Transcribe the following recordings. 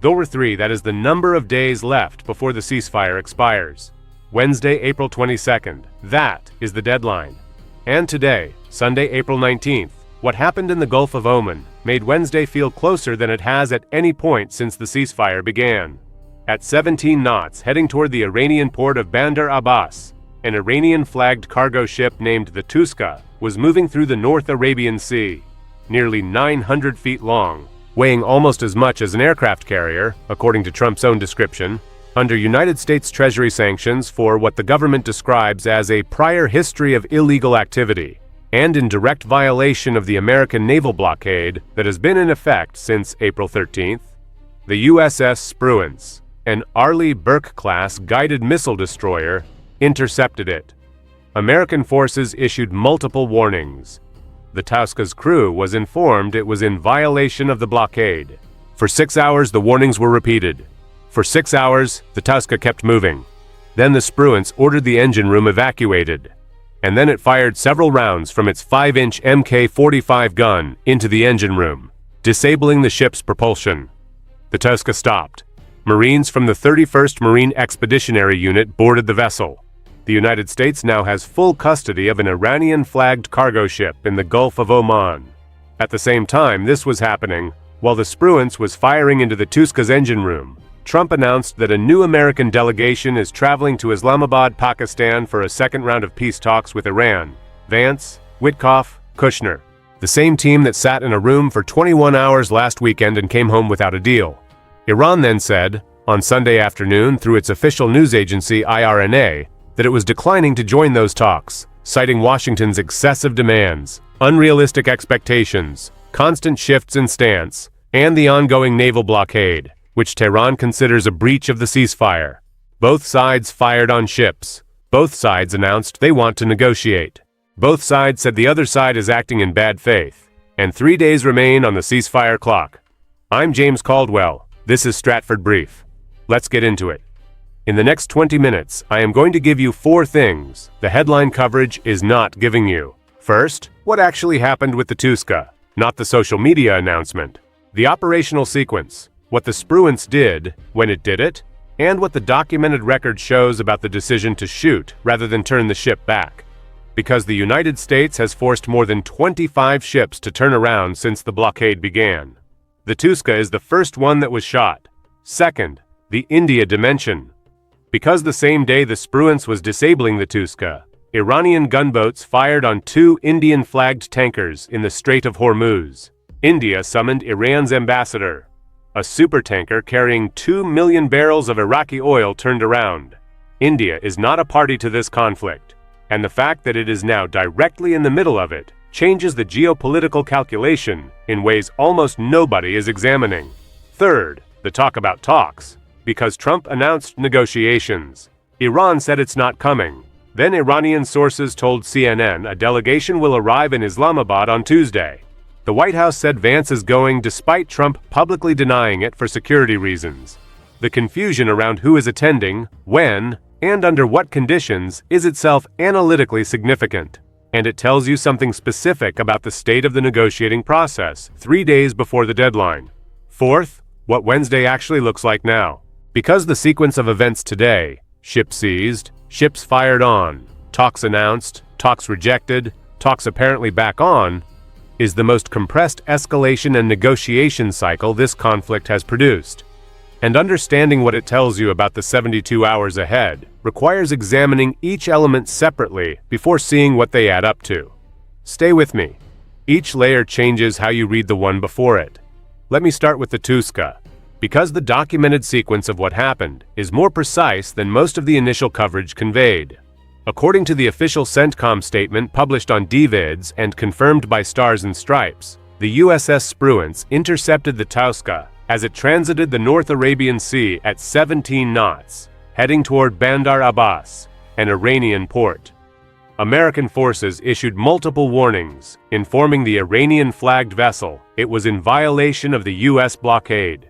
There were 3, that is the number of days left before the ceasefire expires. Wednesday, April 22nd, that is the deadline. And today, Sunday, April 19th, what happened in the Gulf of Oman made Wednesday feel closer than it has at any point since the ceasefire began. At 17 knots, heading toward the Iranian port of Bandar Abbas, an Iranian-flagged cargo ship named the Touska was moving through the North Arabian Sea, nearly 900 feet long, weighing almost as much as an aircraft carrier, according to Trump's own description, under United States Treasury sanctions for what the government describes as a prior history of illegal activity, and in direct violation of the American naval blockade that has been in effect since April 13th. The USS Spruance, an Arleigh Burke-class guided missile destroyer, intercepted it. American forces issued multiple warnings. The Touska's crew was informed it was in violation of the blockade. For 6 hours, the warnings were repeated. For 6 hours, the Touska kept moving. Then the Spruance ordered the engine room evacuated. And then it fired several rounds from its 5-inch Mk-45 gun into the engine room, disabling the ship's propulsion. The Touska stopped. Marines from the 31st Marine Expeditionary Unit boarded the vessel. The United States now has full custody of an Iranian-flagged cargo ship in the Gulf of Oman. At the same time this was happening, while the Spruance was firing into the Touska's engine room, Trump announced that a new American delegation is traveling to Islamabad, Pakistan for a second round of peace talks with Iran. Vance, Witkoff, Kushner. The same team that sat in a room for 21 hours last weekend and came home without a deal. Iran then said, on Sunday afternoon through its official news agency IRNA, that it was declining to join those talks, citing Washington's excessive demands, unrealistic expectations, constant shifts in stance, and the ongoing naval blockade, which Tehran considers a breach of the ceasefire. Both sides fired on ships. Both sides announced they want to negotiate. Both sides said the other side is acting in bad faith, and 3 days remain on the ceasefire clock. I'm James Caldwell. This is Stratford Brief. Let's get into it. In the next 20 minutes, I am going to give you 4 things the headline coverage is not giving you. First, what actually happened with the Touska, not the social media announcement. The operational sequence, what the Spruance did, when it did it, and what the documented record shows about the decision to shoot rather than turn the ship back. Because the United States has forced more than 25 ships to turn around since the blockade began. The Touska is the first one that was shot. Second, the India dimension. Because the same day the Spruance was disabling the Touska, Iranian gunboats fired on 2 Indian-flagged tankers in the Strait of Hormuz. India summoned Iran's ambassador. A supertanker carrying 2 million barrels of Iraqi oil turned around. India is not a party to this conflict, and the fact that it is now directly in the middle of it changes the geopolitical calculation in ways almost nobody is examining. Third, the talk about talks. Because Trump announced negotiations. Iran said it's not coming. Then Iranian sources told CNN a delegation will arrive in Islamabad on Tuesday. The White House said Vance is going despite Trump publicly denying it for security reasons. The confusion around who is attending, when, and under what conditions is itself analytically significant. And it tells you something specific about the state of the negotiating process 3 days before the deadline. Fourth, what Wednesday actually looks like now. Because the sequence of events today, ship seized, ships fired on, talks announced, talks rejected, talks apparently back on, is the most compressed escalation and negotiation cycle this conflict has produced. And understanding what it tells you about the 72 hours ahead requires examining each element separately before seeing what they add up to. Stay with me. Each layer changes how you read the one before it. Let me start with the Touska. Because the documented sequence of what happened is more precise than most of the initial coverage conveyed. According to the official CENTCOM statement published on DVIDs and confirmed by Stars and Stripes, the USS Spruance intercepted the Touska as it transited the North Arabian Sea at 17 knots, heading toward Bandar Abbas, an Iranian port. American forces issued multiple warnings, informing the Iranian-flagged vessel it was in violation of the U.S. blockade.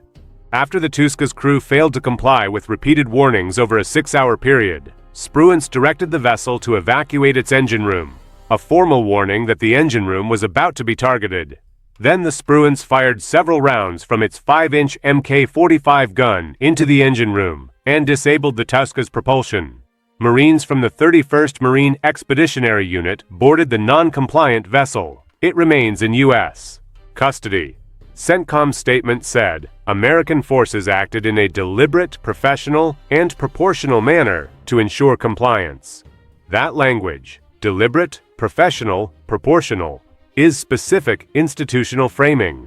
After the Touska's crew failed to comply with repeated warnings over a 6-hour period, Spruance directed the vessel to evacuate its engine room, a formal warning that the engine room was about to be targeted. Then the Spruance fired several rounds from its 5-inch Mk-45 gun into the engine room and disabled the Touska's propulsion. Marines from the 31st Marine Expeditionary Unit boarded the non-compliant vessel. It remains in U.S. custody. CENTCOM's statement said, American forces acted in a deliberate, professional, and proportional manner to ensure compliance. That language, deliberate, professional, proportional, is specific institutional framing.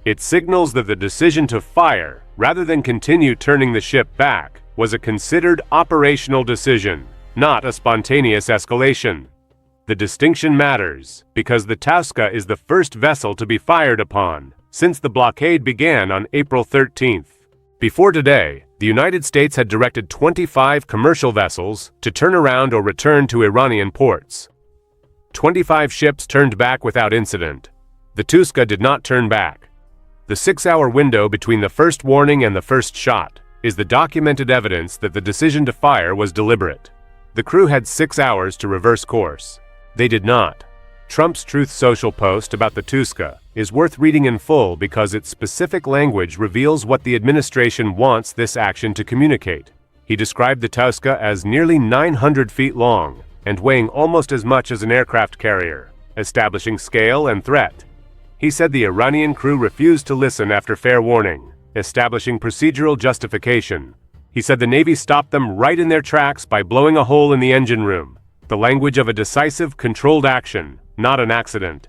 It signals that the decision to fire, rather than continue turning the ship back, was a considered operational decision, not a spontaneous escalation. The distinction matters because the Touska is the first vessel to be fired upon since the blockade began on April 13th. Before today, the United States had directed 25 commercial vessels to turn around or return to Iranian ports. 25 ships turned back without incident. The Touska did not turn back. The 6-hour window between the first warning and the first shot is the documented evidence that the decision to fire was deliberate. The crew had 6 hours to reverse course. They did not. Trump's Truth Social post about the Touska is worth reading in full because its specific language reveals what the administration wants this action to communicate. He described the Touska as nearly 900 feet long and weighing almost as much as an aircraft carrier, establishing scale and threat. He said the Iranian crew refused to listen after fair warning, establishing procedural justification. He said the Navy stopped them right in their tracks by blowing a hole in the engine room, the language of a decisive, controlled action, not an accident.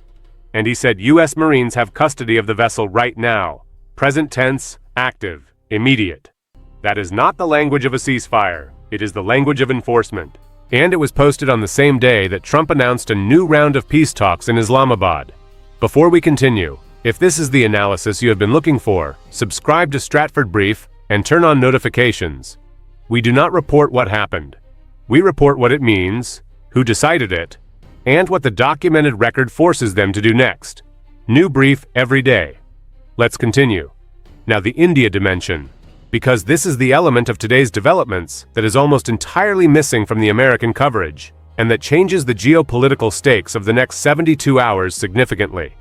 And he said U.S. Marines have custody of the vessel right now, present tense, active, immediate. That is not the language of a ceasefire. It is the language of enforcement. And it was posted on the same day that Trump announced a new round of peace talks in Islamabad. Before we continue, if this is the analysis you have been looking for, subscribe to Stratford Brief and turn on notifications. We do not report what happened. We report what it means, who decided it, and what the documented record forces them to do next. New brief every day. Let's continue. Now the India dimension, because this is the element of today's developments that is almost entirely missing from the American coverage, and that changes the geopolitical stakes of the next 72 hours significantly.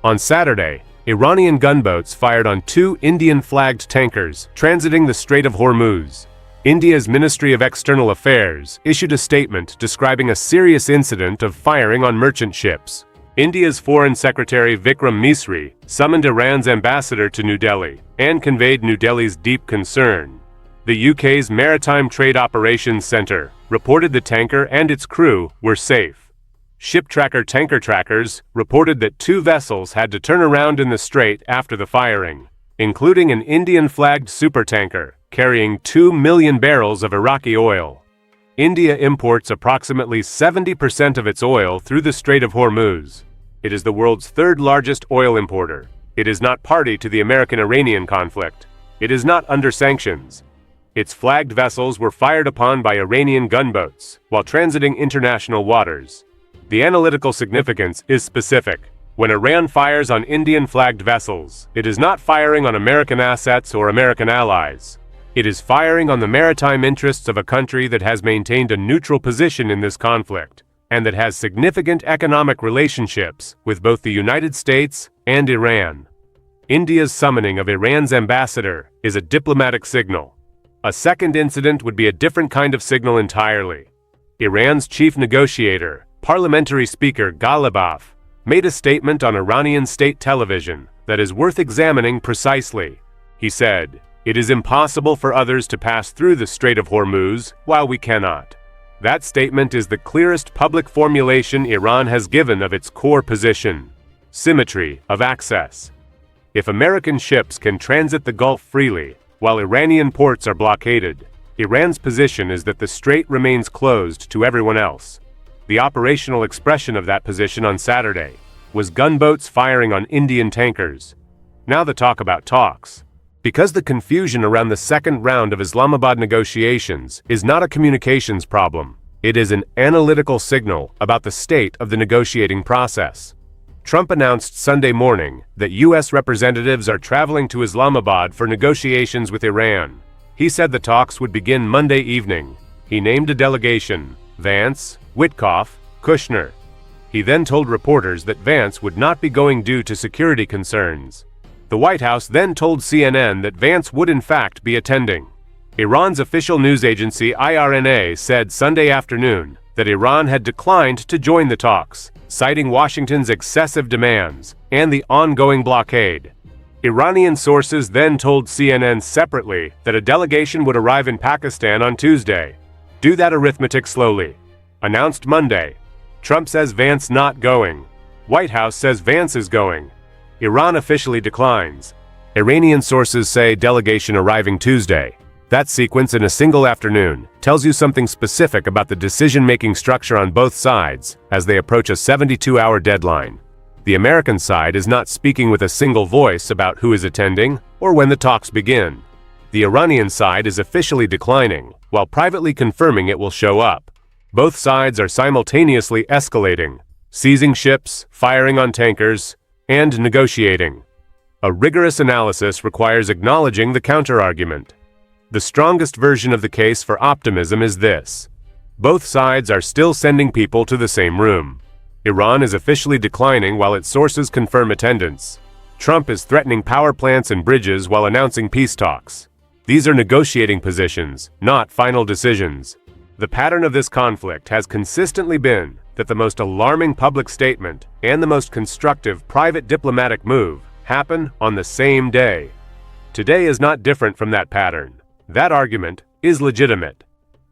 On Saturday, Iranian gunboats fired on 2 Indian-flagged tankers transiting the Strait of Hormuz. India's Ministry of External Affairs issued a statement describing a serious incident of firing on merchant ships. India's Foreign Secretary Vikram Misri summoned Iran's ambassador to New Delhi and conveyed New Delhi's deep concern. The UK's Maritime Trade Operations Centre reported the tanker and its crew were safe. Ship tracker Tanker Trackers reported that 2 vessels had to turn around in the strait after the firing, including an Indian-flagged supertanker carrying 2 million barrels of Iraqi oil. India imports approximately 70% of its oil through the Strait of Hormuz. It is the world's 3rd largest oil importer. It is not party to the American-Iranian conflict. It is not under sanctions. Its flagged vessels were fired upon by Iranian gunboats while transiting international waters. The analytical significance is specific. When Iran fires on Indian-flagged vessels, it is not firing on American assets or American allies. It is firing on the maritime interests of a country that has maintained a neutral position in this conflict, and that has significant economic relationships with both the United States and Iran. India's summoning of Iran's ambassador is a diplomatic signal. A second incident would be a different kind of signal entirely. Iran's chief negotiator, Parliamentary Speaker Ghalibaf, made a statement on Iranian state television that is worth examining precisely. He said, "It is impossible for others to pass through the Strait of Hormuz while we cannot." That statement is the clearest public formulation Iran has given of its core position: symmetry of access. If American ships can transit the Gulf freely, while Iranian ports are blockaded, Iran's position is that the strait remains closed to everyone else. The operational expression of that position on Saturday was gunboats firing on Indian tankers. Now the talk about talks. Because the confusion around the second round of Islamabad negotiations is not a communications problem, it is an analytical signal about the state of the negotiating process. Trump announced Sunday morning that U.S. representatives are traveling to Islamabad for negotiations with Iran. He said the talks would begin Monday evening. He named a delegation: Vance, Witkoff, Kushner. He then told reporters that Vance would not be going due to security concerns. The White House then told CNN that Vance would in fact be attending. Iran's official news agency IRNA said Sunday afternoon that Iran had declined to join the talks, citing Washington's excessive demands and the ongoing blockade. Iranian sources then told CNN separately that a delegation would arrive in Pakistan on Tuesday. Do that arithmetic slowly. Announced Monday. Trump says Vance not going. White House says Vance is going. Iran officially declines. Iranian sources say delegation arriving Tuesday. That sequence in a single afternoon tells you something specific about the decision-making structure on both sides as they approach a 72-hour deadline. The American side is not speaking with a single voice about who is attending or when the talks begin. The Iranian side is officially declining, while privately confirming it will show up. Both sides are simultaneously escalating, seizing ships, firing on tankers, and negotiating. A rigorous analysis requires acknowledging the counterargument. The strongest version of the case for optimism is this: both sides are still sending people to the same room. Iran is officially declining while its sources confirm attendance. Trump is threatening power plants and bridges while announcing peace talks. These are negotiating positions, not final decisions. The pattern of this conflict has consistently been that the most alarming public statement and the most constructive private diplomatic move happen on the same day. Today is not different from that pattern. That argument is legitimate,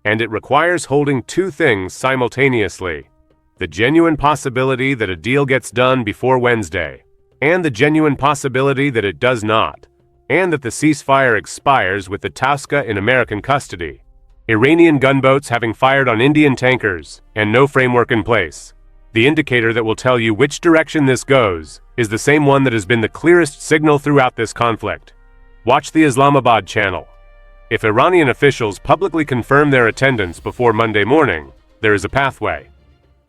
and it requires holding two things simultaneously: the genuine possibility that a deal gets done before Wednesday, and the genuine possibility that it does not, and that the ceasefire expires with the Touska in American custody. Iranian gunboats having fired on Indian tankers, and no framework in place. The indicator that will tell you which direction this goes is the same one that has been the clearest signal throughout this conflict. Watch the Islamabad channel. If Iranian officials publicly confirm their attendance before Monday morning, there is a pathway.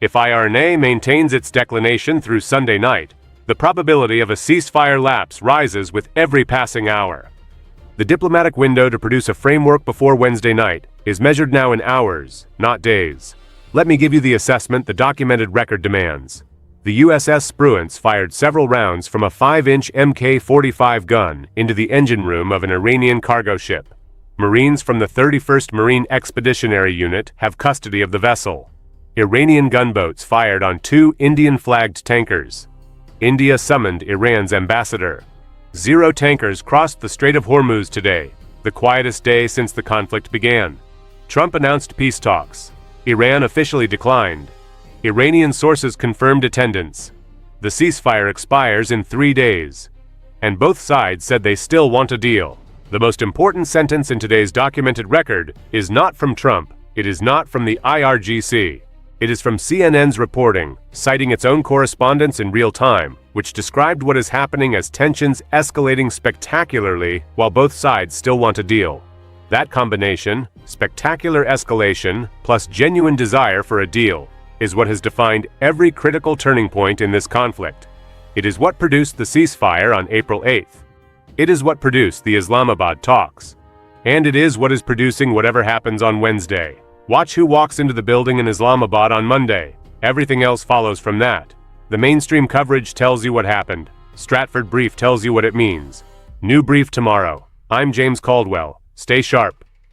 If IRNA maintains its declination through Sunday night, the probability of a ceasefire lapse rises with every passing hour. The diplomatic window to produce a framework before Wednesday night is measured now in hours, not days. Let me give you the assessment the documented record demands. The USS Spruance fired several rounds from a 5-inch Mk-45 gun into the engine room of an Iranian cargo ship. Marines from the 31st Marine Expeditionary Unit have custody of the vessel. Iranian gunboats fired on 2 Indian-flagged tankers. India summoned Iran's ambassador. 0 tankers crossed the Strait of Hormuz today, the quietest day since the conflict began. Trump announced peace talks. Iran officially declined. Iranian sources confirmed attendance. The ceasefire expires in 3 days. And both sides said they still want a deal. The most important sentence in today's documented record is not from Trump. It is not from the IRGC. It is from CNN's reporting, citing its own correspondence in real time, which described what is happening as tensions escalating spectacularly while both sides still want a deal. That combination, spectacular escalation plus genuine desire for a deal, is what has defined every critical turning point in this conflict. It is what produced the ceasefire on April 8th. It is what produced the Islamabad talks. And it is what is producing whatever happens on Wednesday. Watch who walks into the building in Islamabad on Monday. Everything else follows from that. The mainstream coverage tells you what happened. Stratford Brief tells you what it means. New brief tomorrow. I'm James Caldwell. Stay sharp.